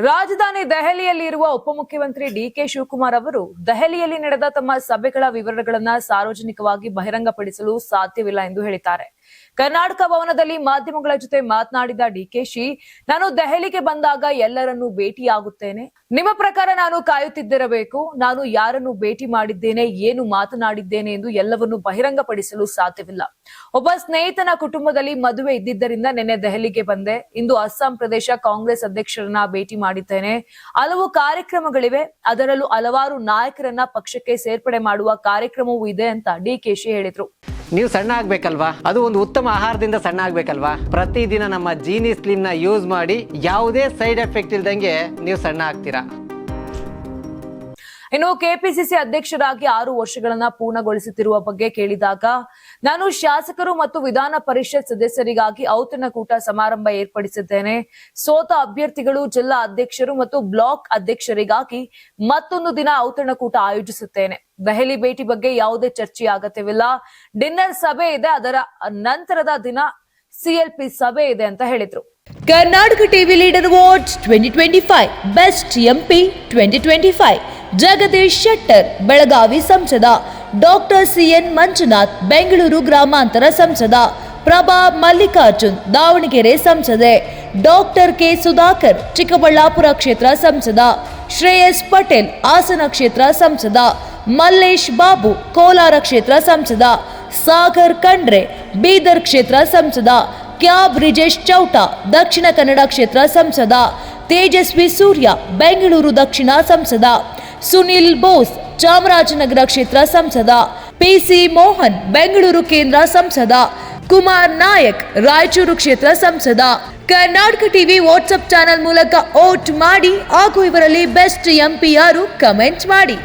ರಾಜಧಾನಿ ದೆಹಲಿಯಲ್ಲಿರುವ ಉಪಮುಖ್ಯಮಂತ್ರಿ ಡಿಕೆ ಶಿವಕುಮಾರ್ ಅವರು ದೆಹಲಿಯಲ್ಲಿ ನಡೆದ ತಮ್ಮ ಸಭೆಗಳ ವಿವರಗಳನ್ನು ಸಾರ್ವಜನಿಕವಾಗಿ ಬಹಿರಂಗಪಡಿಸಲು ಸಾಧ್ಯವಿಲ್ಲ ಎಂದು ಹೇಳಿದ್ದಾರೆ. ಕರ್ನಾಟಕ ಭವನದಲ್ಲಿ ಮಾಧ್ಯಮಗಳ ಜೊತೆ ಮಾತನಾಡಿದ ಡಿಕೆಶಿ, ನಾನು ದೆಹಲಿಗೆ ಬಂದಾಗ ಎಲ್ಲರನ್ನೂ ಭೇಟಿಯಾಗುತ್ತೇನೆ. ನಿಮ್ಮ ಪ್ರಕಾರ ನಾನು ಕಾಯುತ್ತಿದ್ದಿರಬೇಕು. ನಾನು ಯಾರನ್ನು ಭೇಟಿ ಮಾಡಿದ್ದೇನೆ, ಏನು ಮಾತನಾಡಿದ್ದೇನೆ ಎಂದು ಎಲ್ಲವನ್ನು ಬಹಿರಂಗಪಡಿಸಲು ಸಾಧ್ಯವಿಲ್ಲ. ಒಬ್ಬ ಸ್ನೇಹಿತನ ಕುಟುಂಬದಲ್ಲಿ ಮದುವೆ ಇದ್ದಿದ್ದರಿಂದ ನಿನ್ನೆ ದೆಹಲಿಗೆ ಬಂದೆ. ಇಂದು ಅಸ್ಸಾಂ ಪ್ರದೇಶ ಕಾಂಗ್ರೆಸ್ ಅಧ್ಯಕ್ಷರನ್ನ ಭೇಟಿ ಮಾಡಿದ್ದೇನೆ. ಹಲವು ಕಾರ್ಯಕ್ರಮಗಳಿವೆ, ಅದರಲ್ಲೂ ಹಲವಾರು ನಾಯಕರನ್ನ ಪಕ್ಷಕ್ಕೆ ಸೇರ್ಪಡೆ ಮಾಡುವ ಕಾರ್ಯಕ್ರಮವೂ ಇದೆ ಅಂತ ಡಿಕೆಶಿ ಹೇಳಿದ್ರು. ನೀವು ಸಣ್ಣ ಆಗ್ಬೇಕಲ್ವಾ? ಅದು ಒಂದು ಉತ್ತಮ ಆಹಾರದಿಂದ ಸಣ್ಣ ಆಗ್ಬೇಕಲ್ವಾ? ಪ್ರತಿದಿನ ನಮ್ಮ ಜೀನಿ ಸ್ಲಿಮ್ ನ ಯೂಸ್ ಮಾಡಿ ಯಾವುದೇ ಸೈಡ್ ಎಫೆಕ್ಟ್ ಇಲ್ದಂಗೆ ನೀವು ಸಣ್ಣ ಆಗ್ತೀರಾ. ಇನ್ನು ಕೆಪಿಸಿಸಿ ಅಧ್ಯಕ್ಷರಾಗಿ 6 ವರ್ಷಗಳನ್ನ ಪೂರ್ಣಗೊಳಿಸುತ್ತಿರುವ ಬಗ್ಗೆ ಕೇಳಿದಾಗ, ನಾನು ಶಾಸಕರು ಮತ್ತು ವಿಧಾನ ಪರಿಷತ್ ಸದಸ್ಯರಿಗಾಗಿ ಔತಣಕೂಟ ಸಮಾರಂಭ ಏರ್ಪಡಿಸಿದ್ದೇನೆ. ಸೋತ ಅಭ್ಯರ್ಥಿಗಳು, ಜಿಲ್ಲಾ ಅಧ್ಯಕ್ಷರು ಮತ್ತು ಬ್ಲಾಕ್ ಅಧ್ಯಕ್ಷರಿಗಾಗಿ ಮತ್ತೊಂದು ದಿನ ಔತಣಕೂಟ ಆಯೋಜಿಸುತ್ತೇನೆ. ದೆಹಲಿ ಭೇಟಿ ಬಗ್ಗೆ ಯಾವುದೇ ಚರ್ಚೆ ಅಗತ್ಯವಿಲ್ಲ. ಡಿನ್ನರ್ ಸಭೆ ಇದೆ, ಅದರ ನಂತರದ ದಿನ ಸಿಎಲ್ಪಿ ಸಭೆ ಇದೆ ಅಂತ ಹೇಳಿದ್ರು. Karnataka TV leader awards 2025 best MP 2025 Jagadish Shettar Belagavi ಸಂಸದ, ಡಾಕ್ಟರ್ ಸಿಎನ್ ಮಂಜುನಾಥ್ ಬೆಂಗಳೂರು ಗ್ರಾಮಾಂತರ ಸಂಸದ, ಪ್ರಭಾ ಮಲ್ಲಿಕಾರ್ಜುನ್ ದಾವಣಗೆರೆ ಸಂಸದೆ, ಡಾಕ್ಟರ್ ಕೆ ಸುಧಾಕರ್ ಚಿಕ್ಕಬಳ್ಳಾಪುರ ಕ್ಷೇತ್ರ ಸಂಸದ, ಶ್ರೇಯಸ್ ಪಟೇಲ್ ಹಾಸನ ಕ್ಷೇತ್ರ ಸಂಸದ, ಮಲ್ಲೇಶ್ ಬಾಬು ಕೋಲಾರ ಕ್ಷೇತ್ರ ಸಂಸದ, ಸಾಗರ್ ಖಂಡ್ರೆ ಬೀದರ್ ಕ್ಷೇತ್ರ ಸಂಸದ, ಕ್ಯಾಬ್ ಬ್ರಿಜೇಶ್ ಚೌಟಾ ದಕ್ಷಿಣ ಕನ್ನಡ ಕ್ಷೇತ್ರ ಸಂಸದ, ತೇಜಸ್ವಿ ಸೂರ್ಯ ಬೆಂಗಳೂರು ದಕ್ಷಿಣ ಸಂಸದ, ಸುನಿಲ್ ಬೋಸ್ ಚಾಮರಾಜನಗರ ಕ್ಷೇತ್ರ ಸಂಸದ, ಪಿಸಿ ಮೋಹನ್ ಬೆಂಗಳೂರು ಕೇಂದ್ರ ಸಂಸದ, ಕುಮಾರ್ ನಾಯಕ್ ರಾಯಚೂರು ಕ್ಷೇತ್ರ ಸಂಸದ. ಕರ್ನಾಟಕ ಟಿವಿ ವಾಟ್ಸ್ಆಪ್ ಚಾನೆಲ್ ಮೂಲಕ ವೋಟ್ ಮಾಡಿ ಹಾಗೂ ಇವರಲ್ಲಿ ಬೆಸ್ಟ್ ಎಂಪಿ ಯಾರು ಕಮೆಂಟ್ ಮಾಡಿ.